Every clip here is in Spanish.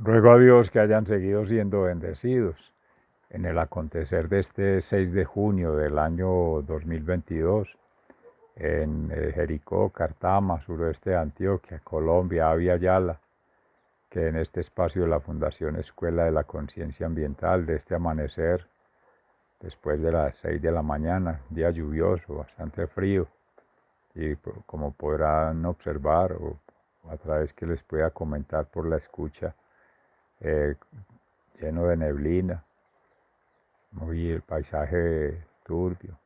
Ruego a Dios que hayan seguido siendo bendecidos en el acontecer de este 6 de junio del año 2022 en Jericó, Cartama, suroeste de Antioquia, Colombia, Avia Yala, que en este espacio de la Fundación Escuela de la Conciencia Ambiental, de este amanecer, después de las 6 de la mañana, día lluvioso, bastante frío, y como podrán observar o a través que les pueda comentar por la escucha, eh, lleno de neblina, muy el paisaje turbio,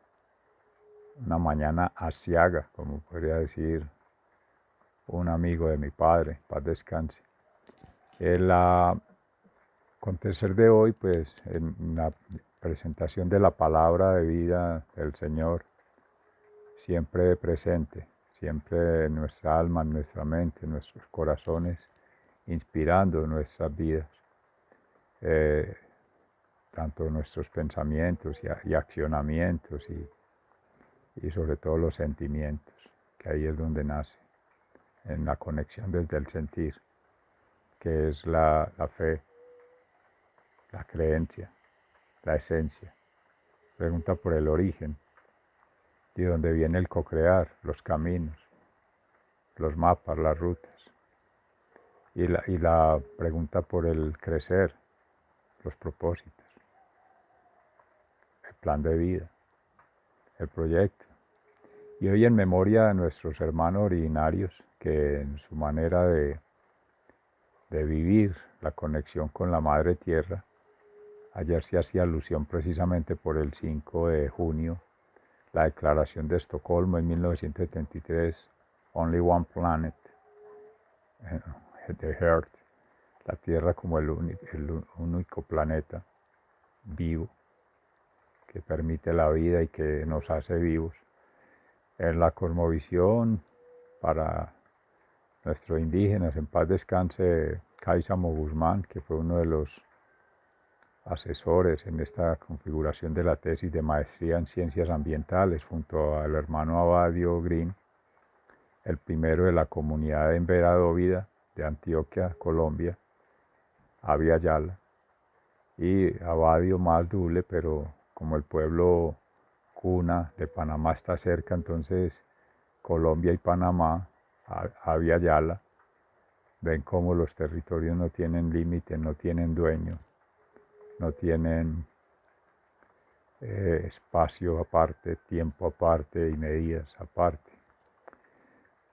una mañana asiaga, como podría decir un amigo de mi padre, paz descanse. El acontecer de hoy, pues en la presentación de la palabra de vida del Señor, siempre presente, siempre en nuestra alma, en nuestra mente, en nuestros corazones, inspirando nuestras vidas. Tanto nuestros pensamientos y accionamientos y sobre todo los sentimientos, que ahí es donde nace, en la conexión desde el sentir, que es la fe, la creencia, la esencia. Pregunta por el origen, de dónde viene el co-crear, los caminos, los mapas, las rutas. Y la pregunta por el crecer, los propósitos, el plan de vida, el proyecto. Y hoy en memoria de nuestros hermanos originarios que en su manera de vivir la conexión con la Madre Tierra, ayer se hacía alusión precisamente por el 5 de junio, la Declaración de Estocolmo en 1973, Only One Planet, the Earth, la Tierra como el único planeta vivo que permite la vida y que nos hace vivos. En la cosmovisión para nuestros indígenas, en paz descanse Cáizamo Guzmán, que fue uno de los asesores en esta configuración de la tesis de maestría en ciencias ambientales, junto al hermano Abadio Green, el primero de la comunidad en Vera Dóvida de Antioquia, Colombia, Avia Yala, y Abadio más Dule, pero como el pueblo cuna de Panamá está cerca, entonces Colombia y Panamá, Avia Yala, ven cómo los territorios no tienen límite, no tienen dueño, no tienen espacio aparte, tiempo aparte y medidas aparte,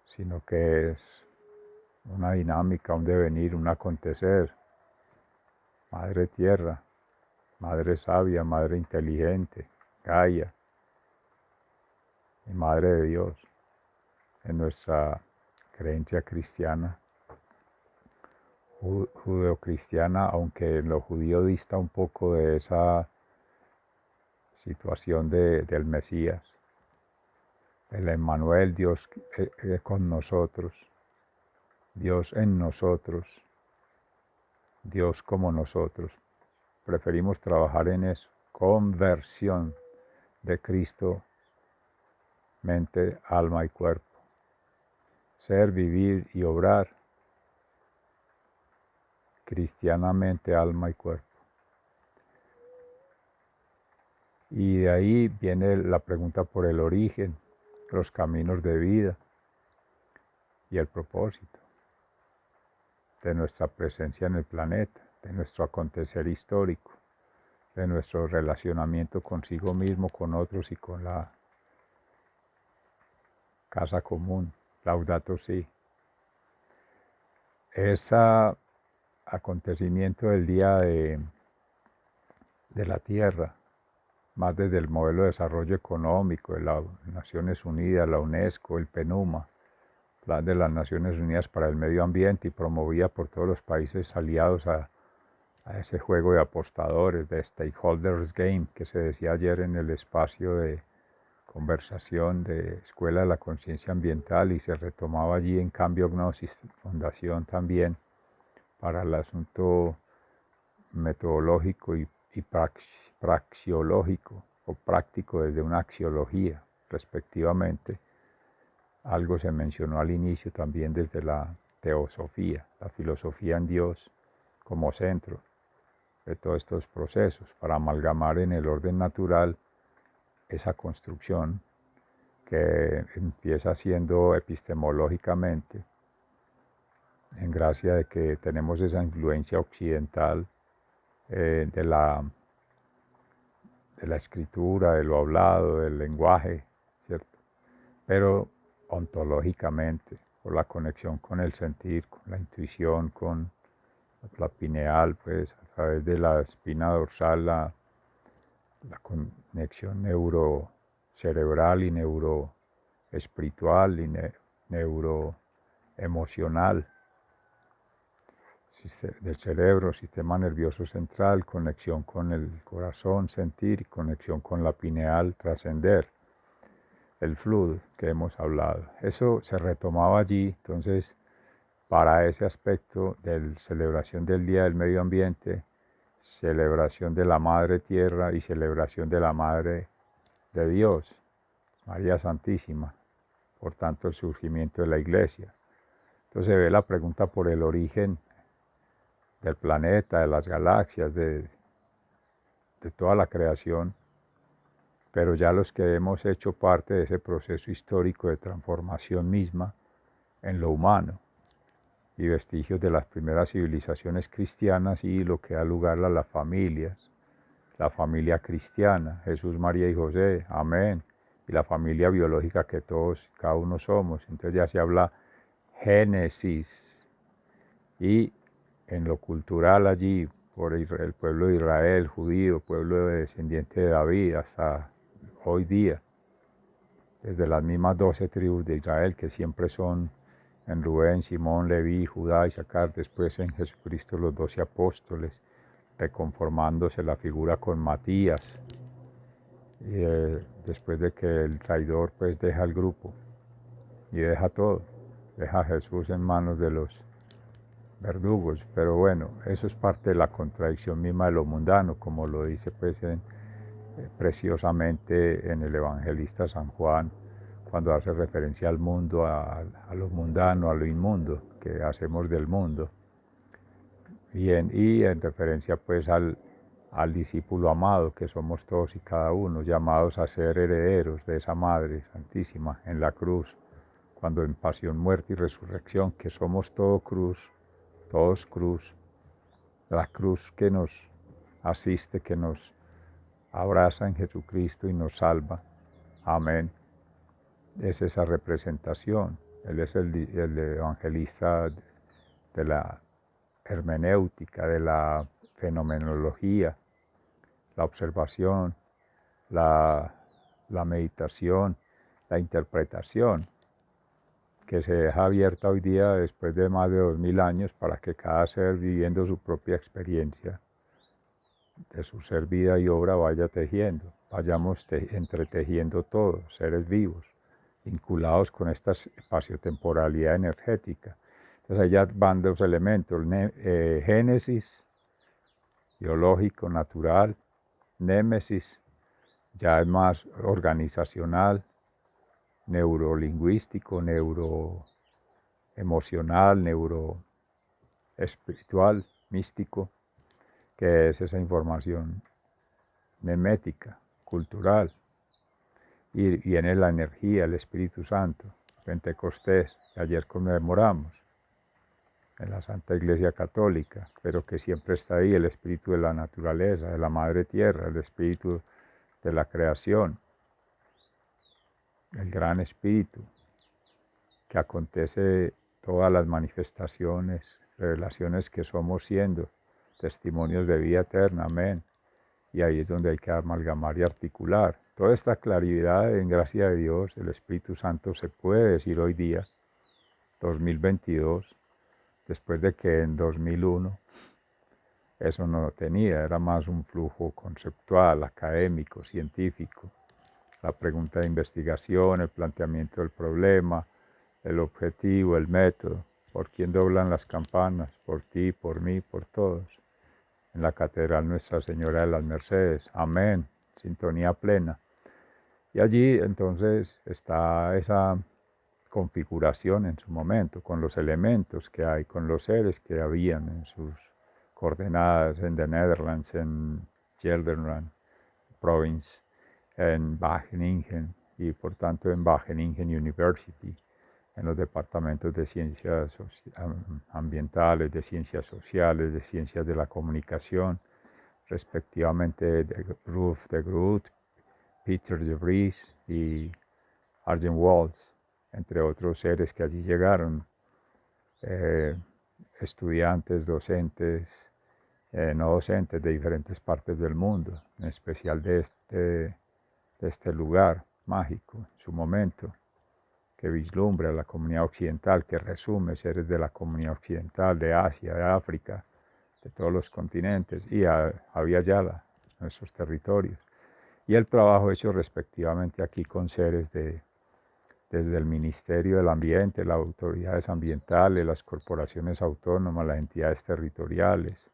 sino que es una dinámica, un devenir, un acontecer. Madre Tierra, Madre Sabia, Madre Inteligente, Gaia y Madre de Dios, en nuestra creencia cristiana, judeocristiana, aunque en lo judío dista un poco de esa situación del Mesías, el Emmanuel, Dios con nosotros, Dios en nosotros, Dios como nosotros. Preferimos trabajar en eso, conversión de Cristo, mente, alma y cuerpo. Ser, vivir y obrar cristianamente, alma y cuerpo. Y de ahí viene la pregunta por el origen, los caminos de vida y el propósito de nuestra presencia en el planeta, de nuestro acontecer histórico, de nuestro relacionamiento consigo mismo, con otros y con la casa común, Laudato Si. Ese acontecimiento del Día de la Tierra, más desde el modelo de desarrollo económico de las Naciones Unidas, la UNESCO, el PNUMA, Plan de las Naciones Unidas para el Medio Ambiente, y promovida por todos los países aliados a ese juego de apostadores, de stakeholders game, que se decía ayer en el espacio de conversación de Escuela de la Conciencia Ambiental, y se retomaba allí en Cambio Gnosis Fundación también para el asunto metodológico y praxiológico o práctico desde una axiología respectivamente. Algo se mencionó al inicio también desde la teosofía, la filosofía en Dios, como centro de todos estos procesos, para amalgamar en el orden natural esa construcción que empieza siendo epistemológicamente, en gracia de que tenemos esa influencia occidental de la escritura, de lo hablado, del lenguaje, ¿cierto? Pero ontológicamente, por la conexión con el sentir, con la intuición, con la pineal, pues a través de la espina dorsal, la conexión neurocerebral y neuroespiritual y neuroemocional del cerebro, sistema nervioso central, conexión con el corazón, sentir, conexión con la pineal, trascender, el fluid que hemos hablado. Eso se retomaba allí, entonces, para ese aspecto de celebración del Día del Medio Ambiente, celebración de la Madre Tierra y celebración de la Madre de Dios, María Santísima, por tanto el surgimiento de la Iglesia. Entonces se ve la pregunta por el origen del planeta, de las galaxias, de toda la creación, pero ya los que hemos hecho parte de ese proceso histórico de transformación misma en lo humano y vestigios de las primeras civilizaciones cristianas y lo que da lugar a las familias, la familia cristiana, Jesús, María y José, amén, y la familia biológica que todos, cada uno somos. Entonces ya se habla Génesis, y en lo cultural allí, por el pueblo de Israel, judío, pueblo descendiente de David, hasta hoy día, desde las mismas 12 tribus de Israel, que siempre son en Rubén, Simón, Leví, Judá y Sacar, después en Jesucristo los 12 apóstoles, reconformándose la figura con Matías, y después de que el traidor pues deja el grupo y deja todo, deja a Jesús en manos de los verdugos, pero bueno, eso es parte de la contradicción misma de lo mundano, como lo dice pues preciosamente en el evangelista San Juan, cuando hace referencia al mundo, a lo mundano, a lo inmundo que hacemos del mundo, y en referencia pues al discípulo amado que somos todos y cada uno, llamados a ser herederos de esa Madre Santísima en la cruz, cuando en pasión, muerte y resurrección, que somos todos cruz, la cruz que nos asiste, que nos abraza en Jesucristo y nos salva. Amén. Es esa representación. Él es el evangelista de la hermenéutica, de la fenomenología, la observación, la meditación, la interpretación, que se deja abierta hoy día después de más de 2000 años para que cada ser, viviendo su propia experiencia de su ser, vida y obra, vaya tejiendo, vayamos entretejiendo todos, seres vivos, vinculados con esta espaciotemporalidad energética. Entonces allá van dos elementos, génesis, biológico, natural, némesis, ya es más organizacional, neurolingüístico, neuroemocional, neuroespiritual, místico, que es esa información memética, cultural. Y viene la energía, el Espíritu Santo, Pentecostés, que ayer conmemoramos en la Santa Iglesia Católica, pero que siempre está ahí, el espíritu de la naturaleza, de la Madre Tierra, el espíritu de la creación, el gran espíritu, que acontece todas las manifestaciones, revelaciones que somos siendo, testimonios de vida eterna, amén. Y ahí es donde hay que amalgamar y articular. Toda esta claridad, en gracia de Dios, el Espíritu Santo, se puede decir hoy día, 2022, después de que en 2001 eso no lo tenía, era más un flujo conceptual, académico, científico, la pregunta de investigación, el planteamiento del problema, el objetivo, el método, por quién doblan las campanas, por ti, por mí, por todos. En la Catedral Nuestra Señora de las Mercedes, amén, sintonía plena. Y allí entonces está esa configuración en su momento, con los elementos que hay, con los seres que habían en sus coordenadas en the Netherlands, en Gelderland Province, en Wageningen y por tanto en Wageningen University, en los departamentos de ciencias ambientales, de ciencias sociales, de ciencias de la comunicación, respectivamente de Ruth de Groot, Peter de Vries y Arjen Walls, entre otros seres que allí llegaron, estudiantes, docentes, no docentes de diferentes partes del mundo, en especial de este lugar mágico en su momento, que vislumbra la comunidad occidental, que resume seres de la comunidad occidental, de Asia, de África, de todos los continentes y había Yala, nuestros territorios. Y el trabajo hecho respectivamente aquí con seres desde el Ministerio del Ambiente, las autoridades ambientales, las corporaciones autónomas, las entidades territoriales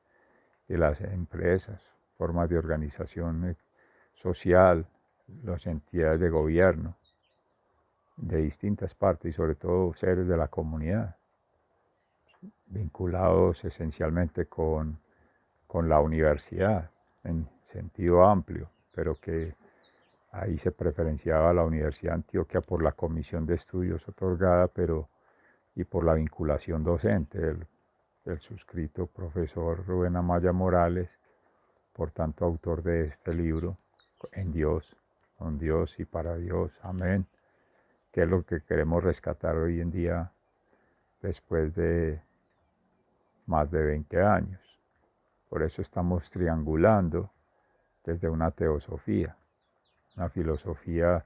y las empresas, formas de organización social, las entidades de gobierno de distintas partes y sobre todo seres de la comunidad, vinculados esencialmente con la universidad en sentido amplio, pero que ahí se preferenciaba la Universidad de Antioquia por la comisión de estudios otorgada, y por la vinculación docente del suscrito profesor Rubén Amaya Morales, por tanto autor de este libro, En Dios, con Dios y para Dios, amén, que es lo que queremos rescatar hoy en día después de más de 20 años. Por eso estamos triangulando desde una teosofía, una filosofía,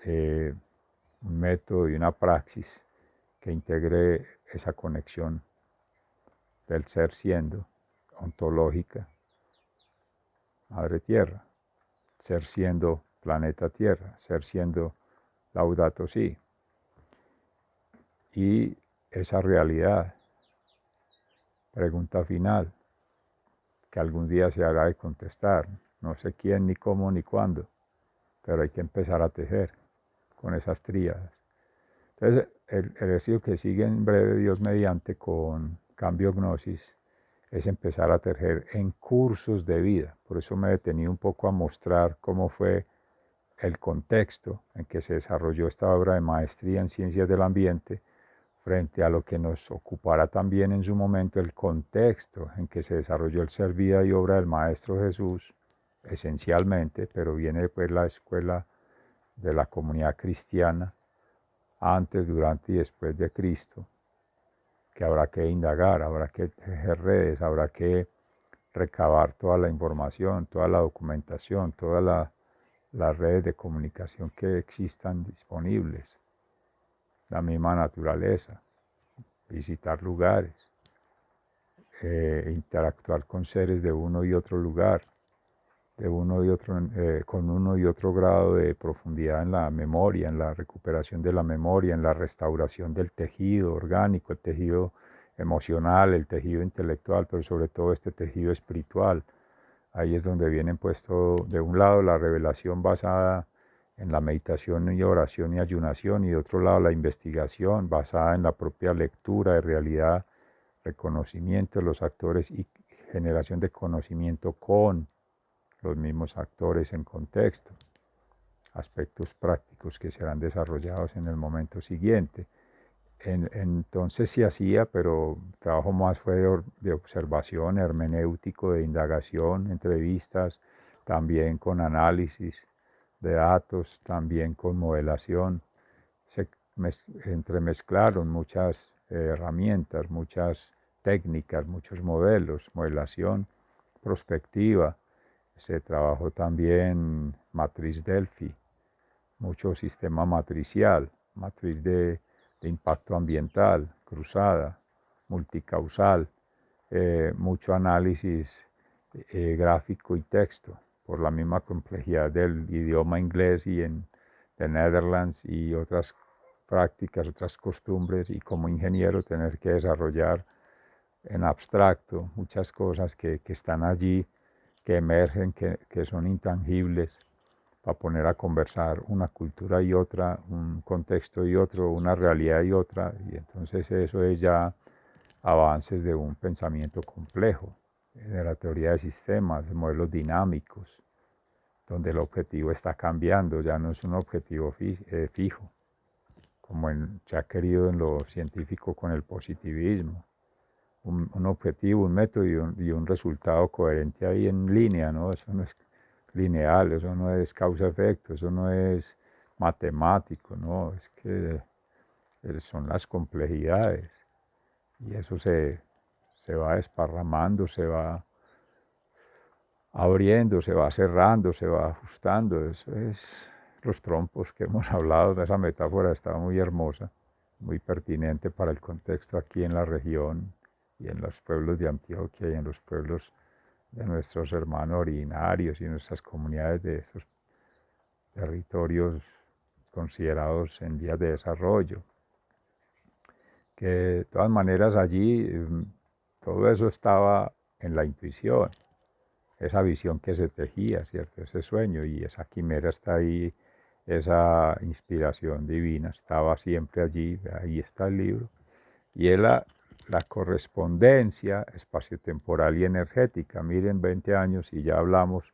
un método y una praxis que integre esa conexión del ser siendo ontológica, Madre Tierra, ser siendo planeta Tierra, ser siendo Laudato Si, y esa realidad, pregunta final, que algún día se habrá de contestar, no sé quién, ni cómo, ni cuándo, pero hay que empezar a tejer con esas tríadas. Entonces, el ejercicio que sigue en breve, Dios mediante, con Cambio Gnosis, es empezar a tejer en cursos de vida. Por eso me he detenido un poco a mostrar cómo fue el contexto en que se desarrolló esta obra de maestría en ciencias del ambiente, frente a lo que nos ocupará también en su momento el contexto en que se desarrolló el ser vida y obra del Maestro Jesús, esencialmente, pero viene después la escuela de la comunidad cristiana, antes, durante y después de Cristo, que habrá que indagar, habrá que tejer redes, habrá que recabar toda la información, toda la documentación, todas las redes de comunicación que existan disponibles, la misma naturaleza, visitar lugares, interactuar con seres de uno y otro lugar, de uno y otro, con uno y otro grado de profundidad en la memoria, en la recuperación de la memoria, en la restauración del tejido orgánico, el tejido emocional, el tejido intelectual, pero sobre todo este tejido espiritual. Ahí es donde vienen puesto de un lado la revelación basada en la meditación y oración y ayunación, y de otro lado la investigación basada en la propia lectura de realidad, reconocimiento de los actores y generación de conocimiento con los mismos actores en contexto, aspectos prácticos que serán desarrollados en el momento siguiente. Entonces se hacía, pero el trabajo más fue de observación, hermenéutico, de indagación, entrevistas, también con análisis de datos, también con modelación. Se entremezclaron muchas herramientas, muchas técnicas, muchos modelos, modelación prospectiva. Se trabajó también matriz Delphi, mucho sistema matricial, matriz de impacto ambiental, cruzada, multicausal, mucho análisis gráfico y texto, por la misma complejidad del idioma inglés y en The Netherlands y otras prácticas, otras costumbres, y como ingeniero tener que desarrollar en abstracto muchas cosas que están allí, que emergen, que son intangibles, para poner a conversar una cultura y otra, un contexto y otro, una realidad y otra, y entonces eso es ya avances de un pensamiento complejo, de la teoría de sistemas, de modelos dinámicos, donde el objetivo está cambiando, ya no es un objetivo fijo, como se ha querido en lo científico con el positivismo. Un objetivo, un método y un resultado coherente ahí en línea, ¿no? Eso no es lineal, eso no es causa-efecto, eso no es matemático, ¿no? Es que son las complejidades y eso se va desparramando, se va abriendo, se va cerrando, se va ajustando. Eso es los trompos que hemos hablado de esa metáfora, está muy hermosa, muy pertinente para el contexto aquí en la región y en los pueblos de Antioquia y en los pueblos de nuestros hermanos originarios y nuestras comunidades de estos territorios considerados en vías de desarrollo. Que de todas maneras allí todo eso estaba en la intuición, esa visión que se tejía, ¿cierto? Ese sueño y esa quimera está ahí, esa inspiración divina estaba siempre allí, ahí está el libro. Y es la correspondencia espaciotemporal y energética. Miren, 20 años y ya hablamos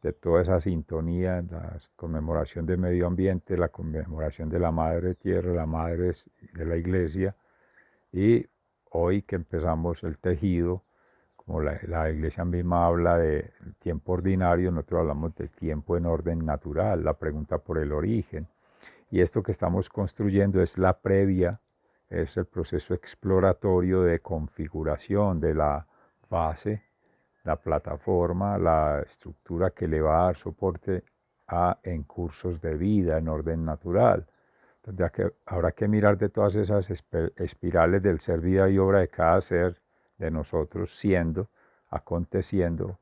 de toda esa sintonía, la conmemoración del medio ambiente, la conmemoración de la Madre Tierra, la Madre de la Iglesia, y hoy que empezamos el tejido, como la Iglesia misma habla de tiempo ordinario, nosotros hablamos de tiempo en orden natural, la pregunta por el origen. Y esto que estamos construyendo es la previa, es el proceso exploratorio de configuración de la base, la plataforma, la estructura que le va a dar soporte en cursos de vida en orden natural. Entonces, habrá que mirar de todas esas espirales del ser, vida y obra de cada ser, de nosotros siendo, aconteciendo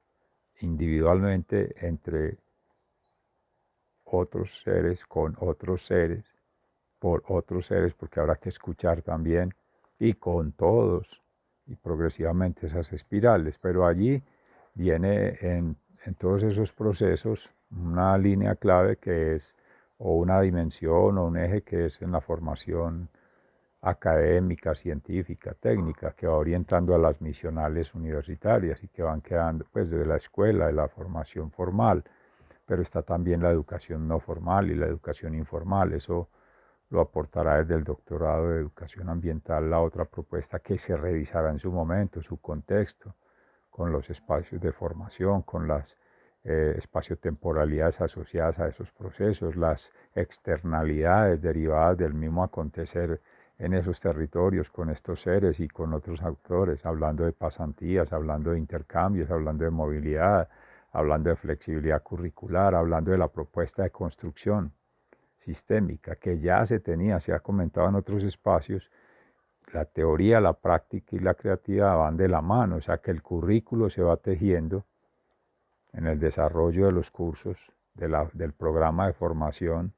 individualmente entre otros seres, con otros seres, por otros seres, porque habrá que escuchar también, y con todos, y progresivamente esas espirales. Pero allí viene en todos esos procesos una línea clave que es, o una dimensión o un eje que es en la formación académica, científica, técnica, que va orientando a las misionales universitarias y que van quedando pues desde la escuela, de la formación formal, pero está también la educación no formal y la educación informal. Eso lo aportará desde el doctorado de educación ambiental la otra propuesta que se revisará en su momento, su contexto, con los espacios de formación, con las espaciotemporalidades asociadas a esos procesos, las externalidades derivadas del mismo acontecer en esos territorios con estos seres y con otros autores, hablando de pasantías, hablando de intercambios, hablando de movilidad, hablando de flexibilidad curricular, hablando de la propuesta de construcción sistémica que ya se tenía, se ha comentado en otros espacios. La teoría, la práctica y la creatividad van de la mano, o sea que el currículo se va tejiendo en el desarrollo de los cursos del programa de formación,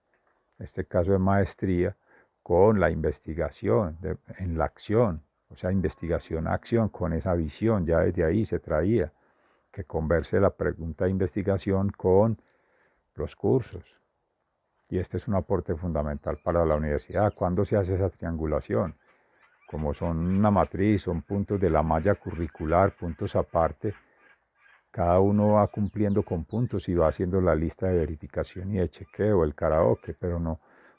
en este caso de maestría, con la investigación en la acción, o sea, investigación-acción con esa visión, ya desde ahí se traía que converse la pregunta de investigación con los cursos. Y este es un aporte fundamental para la universidad. ¿Cuándo se hace esa triangulación? Como son una matriz, son puntos de la malla curricular, puntos aparte, cada uno va cumpliendo con puntos y va haciendo la lista de verificación y de chequeo, el karaoke, pero no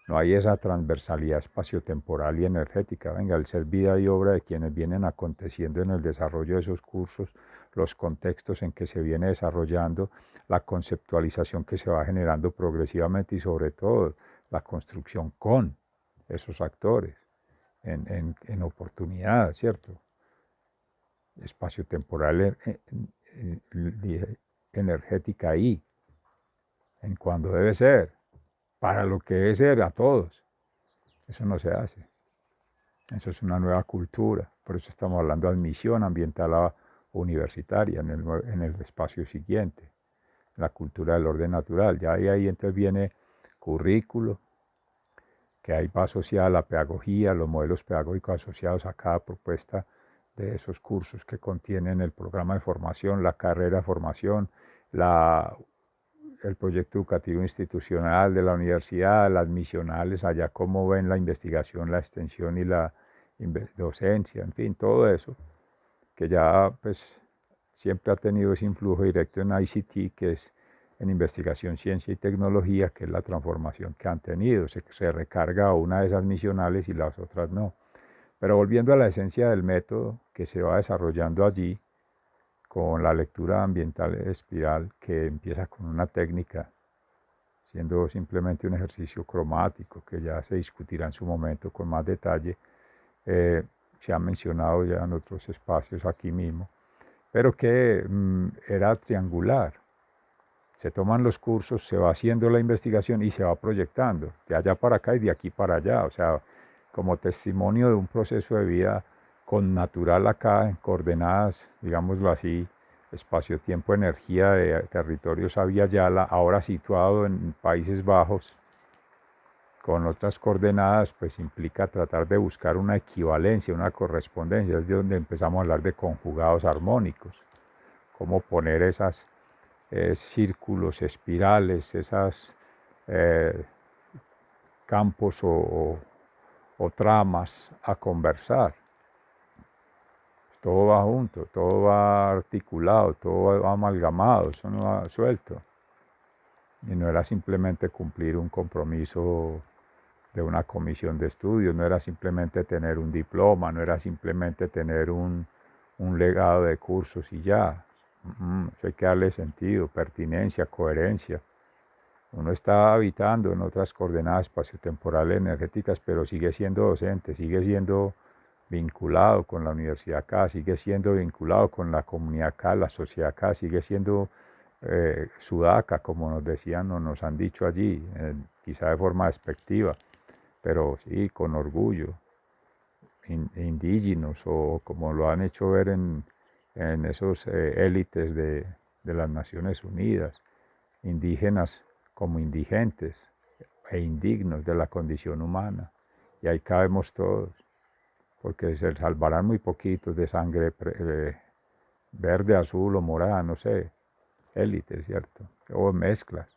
hay esa transversalidad espaciotemporal y energética. Venga, el ser vida y obra de quienes vienen aconteciendo en el desarrollo de esos cursos, los contextos en que se viene desarrollando, la conceptualización que se va generando progresivamente y sobre todo la construcción con esos actores en oportunidad, ¿cierto? Espacio-temporal energética ahí, en cuando debe ser, para lo que debe ser a todos. Eso no se hace. Eso es una nueva cultura. Por eso estamos hablando de admisión ambiental universitaria en el espacio siguiente, la cultura del orden natural. Ya ahí entonces viene currículo, que ahí va asociada la pedagogía, los modelos pedagógicos asociados a cada propuesta de esos cursos que contienen el programa de formación, la carrera de formación, el proyecto educativo institucional de la universidad, las misionales, allá cómo ven la investigación, la extensión docencia, en fin, todo eso, que ya pues siempre ha tenido ese influjo directo en ICT, que es en investigación, ciencia y tecnología, que es la transformación que han tenido. Se recarga a una de esas misionales y las otras no. Pero volviendo a la esencia del método que se va desarrollando allí, con la lectura ambiental espiral, que empieza con una técnica, siendo simplemente un ejercicio cromático, que ya se discutirá en su momento con más detalle, se ha mencionado ya en otros espacios aquí mismo, pero que era triangular. Se toman los cursos, se va haciendo la investigación y se va proyectando, de allá para acá y de aquí para allá, o sea, como testimonio de un proceso de vida con natural acá, en coordenadas, digámoslo así, espacio, tiempo, energía de territorio Abya Yala, ahora situado en Países Bajos, con otras coordenadas, pues implica tratar de buscar una equivalencia, una correspondencia, es de donde empezamos a hablar de conjugados armónicos, cómo poner esas círculos, espirales, esas campos o tramas a conversar. Todo va junto, todo va articulado, todo va amalgamado, eso no va suelto. Y no era simplemente cumplir un compromiso de una comisión de estudios, no era simplemente tener un diploma, no era simplemente tener un legado de cursos y ya. Eso hay que darle sentido, pertinencia, coherencia. Uno está habitando en otras coordenadas espaciotemporales energéticas, pero sigue siendo docente, sigue siendo vinculado con la universidad acá, sigue siendo vinculado con la comunidad acá, la sociedad acá, sigue siendo sudaca, como nos decían o nos han dicho allí, quizá de forma despectiva, pero sí, con orgullo, indígenas, o como lo han hecho ver en esos élites de las Naciones Unidas, indígenas como indigentes e indignos de la condición humana. Y ahí cabemos todos, porque se salvarán muy poquitos de sangre verde, azul o morada, no sé, élites, ¿cierto? O mezclas.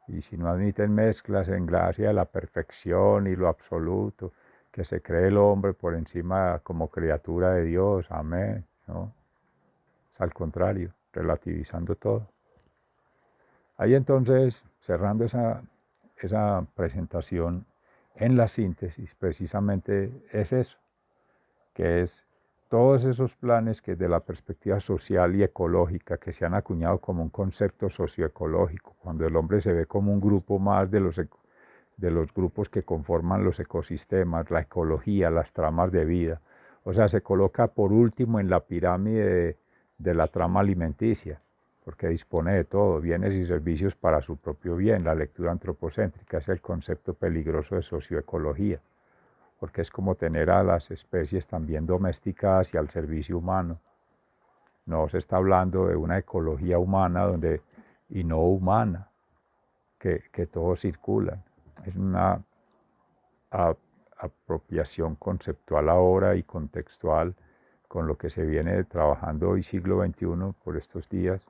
Y si no admiten mezclas en gracia de la perfección y lo absoluto, que se cree el hombre por encima como criatura de Dios, amén, ¿no? Es al contrario, relativizando todo. Ahí entonces, cerrando esa presentación, en la síntesis precisamente es eso, que es todos esos planes que desde la perspectiva social y ecológica, que se han acuñado como un concepto socioecológico, cuando el hombre se ve como un grupo más de los grupos que conforman los ecosistemas, la ecología, las tramas de vida. O sea, se coloca por último en la pirámide de la trama alimenticia, porque dispone de todo, bienes y servicios para su propio bien. La lectura antropocéntrica es el concepto peligroso de socioecología, porque es como tener a las especies también domesticadas y al servicio humano. No se está hablando de una ecología humana y no humana, que todos circulan. Es una apropiación conceptual ahora y contextual con lo que se viene trabajando hoy siglo XXI por estos días,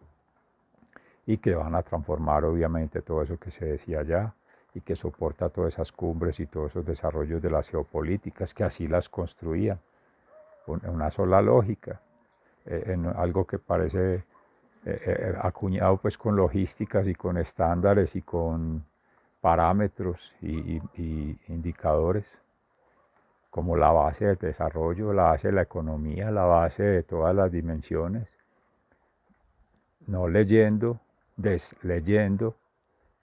y que van a transformar obviamente todo eso que se decía allá y que soporta todas esas cumbres y todos esos desarrollos de las geopolíticas que así las construían, una sola lógica, en algo que parece acuñado pues con logísticas y con estándares y con parámetros y indicadores como la base del desarrollo, la base de la economía, la base de todas las dimensiones, no leyendo, desleyendo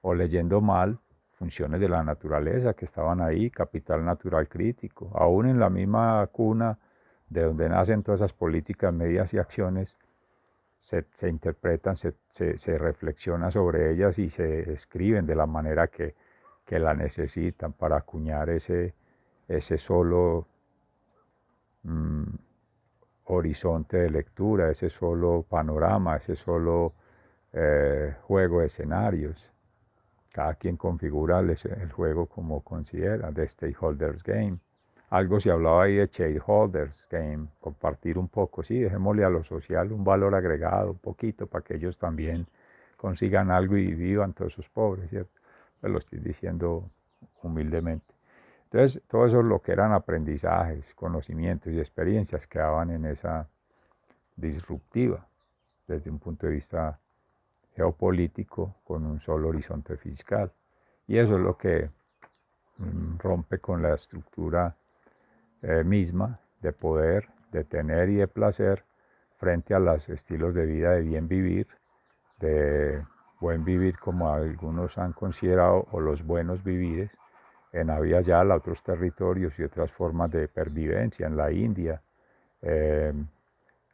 o leyendo mal funciones de la naturaleza que estaban ahí, capital natural crítico, aún en la misma cuna de donde nacen todas esas políticas, medidas y acciones, se interpretan, se reflexiona sobre ellas y se escriben de la manera que la necesitan para acuñar ese solo horizonte de lectura, ese solo panorama, ese solo juego de escenarios. Cada quien configura el juego como considera, de Stakeholders Game. Algo se hablaba ahí de Shareholders Game, compartir un poco, sí, dejémosle a lo social un valor agregado, un poquito, para que ellos también consigan algo y vivan todos esos pobres, ¿cierto? Pues lo estoy diciendo humildemente. Entonces, todo eso lo que eran aprendizajes, conocimientos y experiencias quedaban en esa disruptiva, desde un punto de vista geopolítico, con un solo horizonte fiscal. Y eso es lo que rompe con la estructura misma de poder, de tener y de placer frente a los estilos de vida de bien vivir, de buen vivir como algunos han considerado, o los buenos vivires, en Abya Yala, otros territorios y otras formas de pervivencia en la India, eh,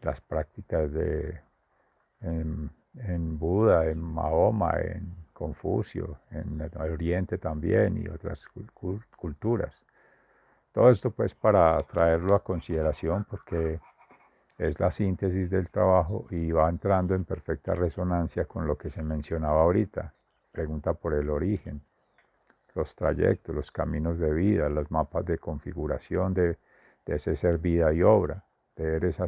las prácticas en Buda, en Mahoma, en Confucio, en el Oriente también y otras culturas. Todo esto pues para traerlo a consideración porque es la síntesis del trabajo y va entrando en perfecta resonancia con lo que se mencionaba ahorita. Pregunta por el origen, los trayectos, los caminos de vida, los mapas de configuración de ese ser vida y obra, de ver esa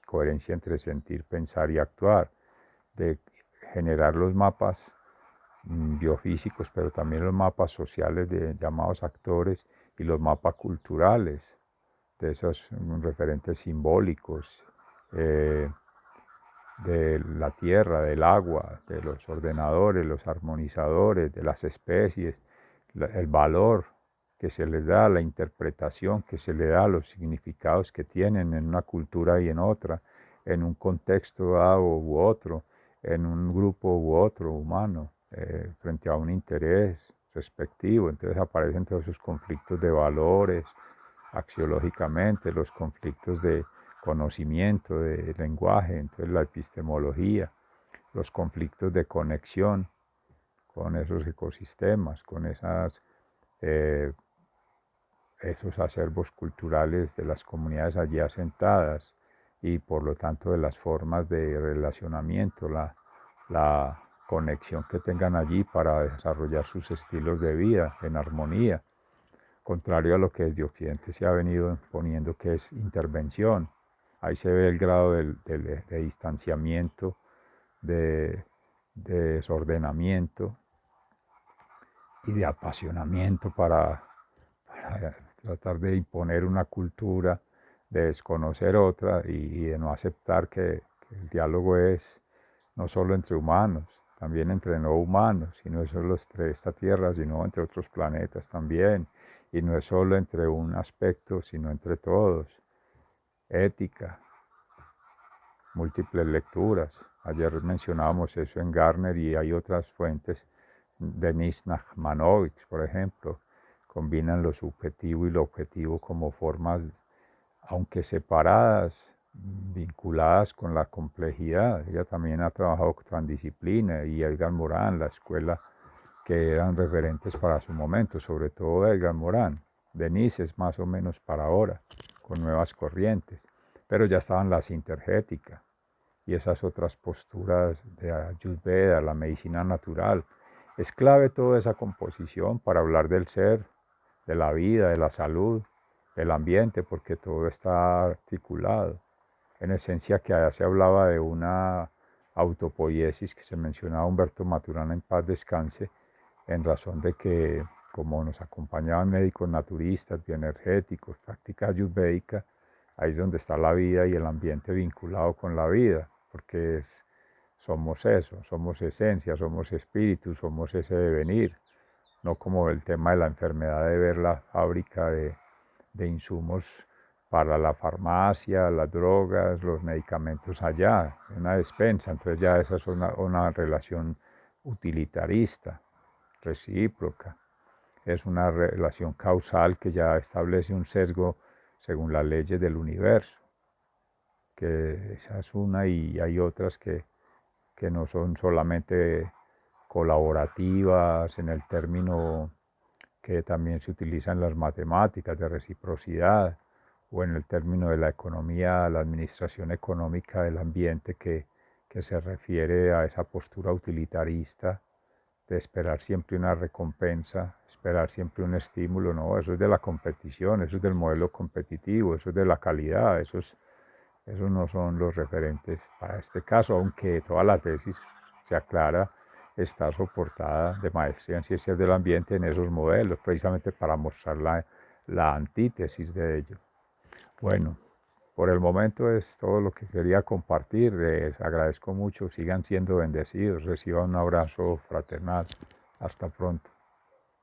coherencia entre sentir, pensar y actuar, de generar los mapas biofísicos, pero también los mapas sociales de llamados actores y los mapas culturales de esos referentes simbólicos eh, de la tierra, del agua, de los ordenadores, los armonizadores, de las especies, el valor que se les da, la interpretación que se le da, los significados que tienen en una cultura y en otra, en un contexto dado u otro, en un grupo u otro humano, frente a un interés respectivo. Entonces aparecen todos esos conflictos de valores, axiológicamente, los conflictos de conocimiento, de lenguaje, entonces la epistemología, los conflictos de conexión con esos ecosistemas, con eh, esos acervos culturales de las comunidades allí asentadas y por lo tanto de las formas de relacionamiento, la conexión que tengan allí para desarrollar sus estilos de vida en armonía, contrario a lo que desde Occidente se ha venido imponiendo, que es intervención. Ahí se ve el grado de distanciamiento, de, de desordenamiento y de apasionamiento para tratar de imponer una cultura, de desconocer otra y de no aceptar que el diálogo es no solo entre humanos, también entre no humanos, y no es solo entre esta tierra, sino entre otros planetas también, y no es solo entre un aspecto, sino entre todos. Ética, múltiples lecturas. Ayer mencionábamos eso en Garner y hay otras fuentes. Denis Nachmanovich, por ejemplo, combinan lo subjetivo y lo objetivo como formas, aunque separadas, vinculadas con la complejidad. Ella también ha trabajado con Transdisciplina y Edgar Morin, la escuela que eran referentes para su momento, sobre todo Edgar Morin. Denise es más o menos para ahora, con nuevas corrientes, pero ya estaban las intergéticas y esas otras posturas de Ayurveda, la medicina natural. Es clave toda esa composición para hablar del ser, de la vida, de la salud, del ambiente, porque todo está articulado. En esencia que allá se hablaba de una autopoiesis que se mencionaba Humberto Maturana en paz descanse, en razón de que como nos acompañaban médicos naturistas, bioenergéticos, práctica ayurvédica, ahí es donde está la vida y el ambiente vinculado con la vida, porque somos eso, somos esencia, somos espíritu, somos ese devenir, no como el tema de la enfermedad de ver la fábrica de insumos para la farmacia, las drogas, los medicamentos allá, una despensa, entonces ya esa es una relación utilitarista, recíproca, es una relación causal que ya establece un sesgo según las leyes del universo, que esa es una y hay otras que no son solamente colaborativas en el término que también se utiliza en las matemáticas de reciprocidad o en el término de la economía, la administración económica del ambiente que se refiere a esa postura utilitarista de esperar siempre una recompensa, esperar siempre un estímulo, no, eso es de la competición, eso es del modelo competitivo, eso es de la calidad, esos no son los referentes para este caso, aunque toda la tesis se aclara está soportada de maestría en ciencias del ambiente en esos modelos, precisamente para mostrar la antítesis de ello. Bueno, por el momento es todo lo que quería compartir. Les agradezco mucho. Sigan siendo bendecidos. Reciban un abrazo fraternal. Hasta pronto.